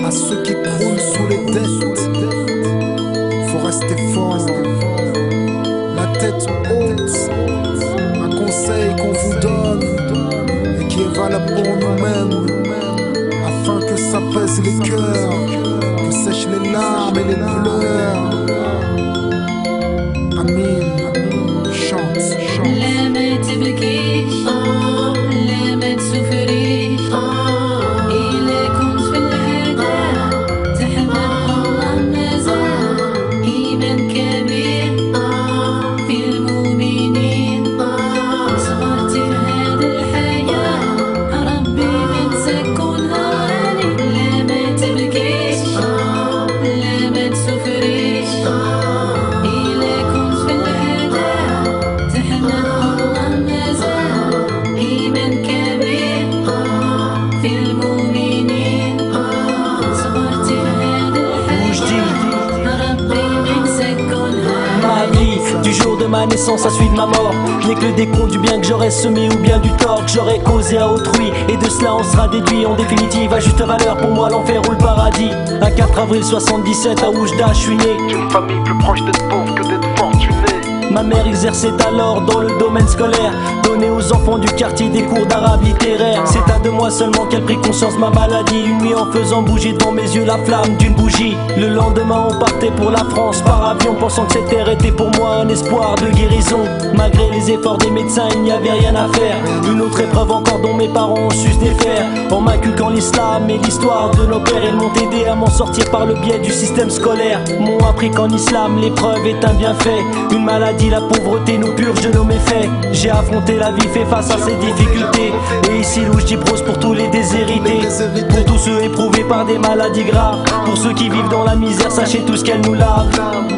À ceux qui croulent sous les dettes, faut rester fort, la tête haute. Un conseil qu'on vous donne et qui est valable pour nous-mêmes, afin que ça pèse les cœurs, que sèchent les larmes et les pleurs. Amin, chante, chante. لا ما تبكيش لا ما تسفريش إلا كنت في الهدى تحمل الله مازال إيمان كبير في المؤمنين صبرت لهذا الحياة ربي من سكنها علي لا ما تبكيش لا ما تسفريش إلا كنت في الهدى تحمل الله مازال إيمان كبير في المؤمنين صبرت لهذا الحياة ربي من سكنها. Ma vie, du jour de ma naissance à celui de ma mort, n'est que le décompte du bien que j'aurais semé ou bien du tort que j'aurais causé à autrui. Et de cela on sera déduit en définitive à juste valeur. Pour moi l'enfer ou le paradis. Un 4 avril 77 à Oujda je suis né d'une famille plus proche d'être pauvre que d'être fortuné. Ma mère exerçait alors dans le domaine scolaire, donnait aux enfants du quartier des cours d'arabe littéraire. C'est à 2 mois seulement qu'elle prit conscience de ma maladie, une nuit en faisant bouger devant mes yeux la flamme d'une bougie. Le lendemain on partait pour la France par avion, pensant que cette terre était pour moi un espoir de guérison. Malgré les efforts des médecins il n'y avait rien à faire. Une autre épreuve encore dont mes parents ont su se défaire, en m'inculquant l'islam et l'histoire de nos pères. Ils m'ont aidé à m'en sortir par le biais du système scolaire. M'ont appris qu'en islam l'épreuve est un bienfait. Une maladie, la pauvreté nous purge de nos méfaits. J'ai affronté la vie, fait face à ses difficultés. Et ici Loujdi prose pour tous les déshérités, pour tous ceux éprouvés par des maladies graves, pour ceux qui vivent dans la misère, sachez tout ce qu'elle nous lave.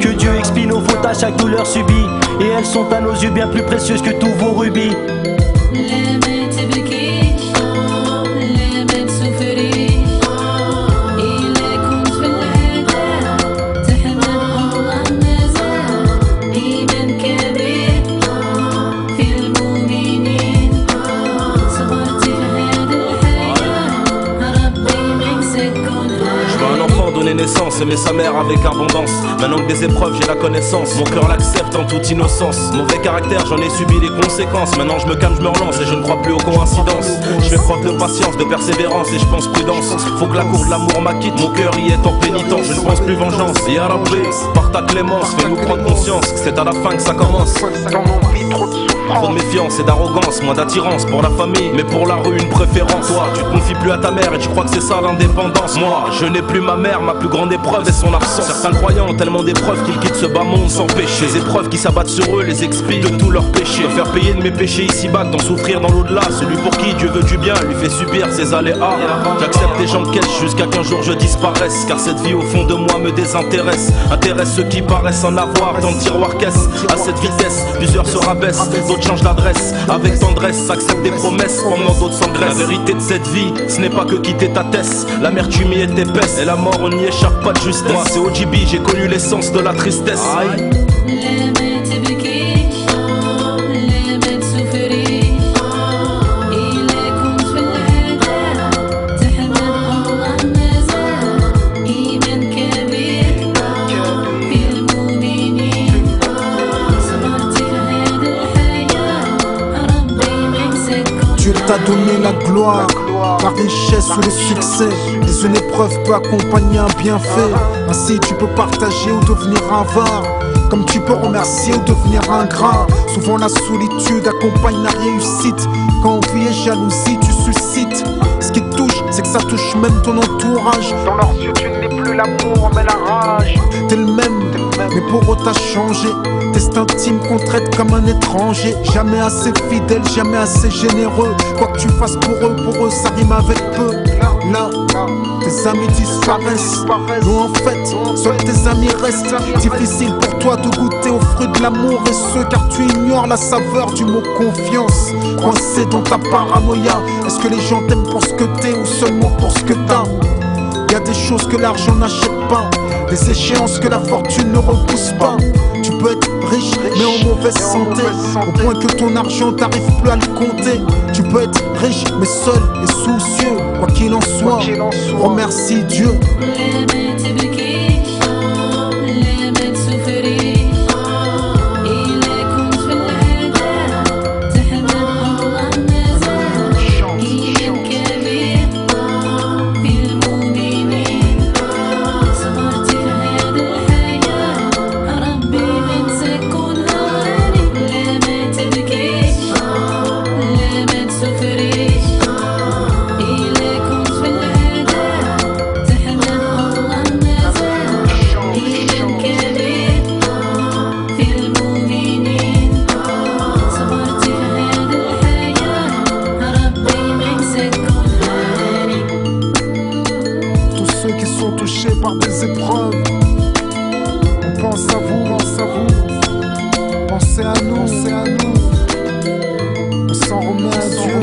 Que Dieu expie nos fautes à chaque douleur subie, et elles sont à nos yeux bien plus précieuses que tous vos rubis. لا ما تبكيش لا ما تسفريش إلا كنت في الهدى تحمل الله مازال إيمان كبير في المؤمنين صبرت لهذا الحياة ربي من سكنها. Je veux un enfant donner naissance, aimer sa mère avec abondance. Maintenant que des épreuves j'ai la connaissance, mon cœur l'accepte en toute innocence. Mauvais caractère, j'en ai subi les conséquences. Maintenant je me calme, je me relance et je ne crois plus aux coïncidences. Je fais preuve de patience, de persévérance et je pense prudence. Faut que la cour de l'amour m'acquitte, mon cœur y est en pénitence. Je ne pense plus vengeance. Ya Rabbi, par ta clémence, fais-nous prendre conscience que c'est à la fin que ça commence. Dans nos vies trop de Trop de méfiance et d'arrogance, moins d'attirance pour la famille, mais pour la rue une préférence. Toi, tu te confies plus à ta mère et tu crois que c'est ça l'indépendance. Moi, je n'ai plus ma mère, ma plus grande épreuve est son absence. Certains croyants ont tellement d'épreuves qu'ils quittent ce bas monde sans péché. Les épreuves qui s'abattent sur eux les expient de tous leurs péchés. Me faire payer de mes péchés ici-bas, d'en souffrir dans l'au-delà. Celui pour qui Dieu veut du bien lui fait subir ses aléas. J'accepte les gens de caisse jusqu'à qu'un jour je disparaisse, car cette vie au fond de moi me désintéresse. Intéresse ceux qui paraissent en avoir dans le tiroir caisse. À cette vitesse, plusieurs se rabaissent, d'autres changent d'adresse. Avec tendresse, accepte des promesses pendant d'autres s'engraissent. La vérité de cette vie, ce n'est pas que quitter ta tête. L'amertume y est épaisse et la mort on n'y échappe pas de justesse. Moi c'est OGB, j'ai connu l'essence de la tristesse. Aïe. لا ما تبكيش لا ما تسفريش إلا كنت في الهدى تحمل الله مازال إيمان كبير في المؤمنين صبرت لهذا الحياة ربي من سكنها. Dieu t'a donné la gloire, la richesse ou le succès. Mais une épreuve peut accompagner un bienfait. Ainsi tu peux partager ou devenir avare, comme tu peux remercier ou devenir ingrat. Souvent la solitude accompagne la réussite. Quand envie et jalousie tu suscites. Ce qui te touche, c'est que ça touche même ton entourage. Dans leurs yeux tu n'es plus l'amour mais la rage. T'es le même, mais pour eux t'as changé. Test intime qu'on traite comme un étranger. Jamais assez fidèle, jamais assez généreux. Quoi que tu fasses pour eux ça rime avec peu. Là, tes amis disparaissent. Non en fait, seuls tes amis restent. Difficile pour toi de goûter aux fruits de l'amour et ce car tu ignores la saveur du mot confiance. Coincé dans ta paranoïa. Est-ce que les gens t'aiment pour ce que t'es ou seulement pour ce que t'as? Y a des choses que l'argent n'achète pas, des échéances que la fortune ne repousse pas. Tu peux être riche mais en mauvaise santé, au point que ton argent t'arrives plus à le compter. Tu peux être riche mais seul et soucieux, quoi qu'il en soit, remercie Dieu. ليه ما تبكيش ليه ما تسافريش إلا كنت في الهدى تحمد الله مازال إيمان كبير في المؤمنين صبرتي في هذه الحياة ربي ما تكون هاني ليه ما تبكيش ليه ما تسافريش إلا كنت في الهدى تحمد الله مازال إيمان كبير في المؤمنين صبرتي في هذه الحياة ربي ما تكون هاني. Tous ceux qui sont touchés par des épreuves, on pense à vous, pensez à nous, on s'en remet à Dieu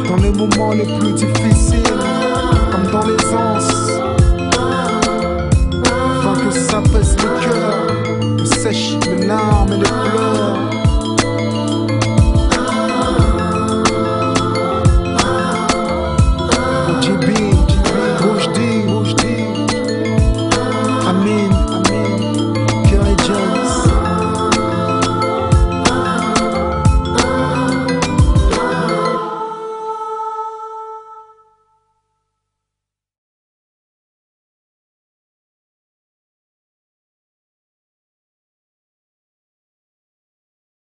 dans les moments les plus difficiles.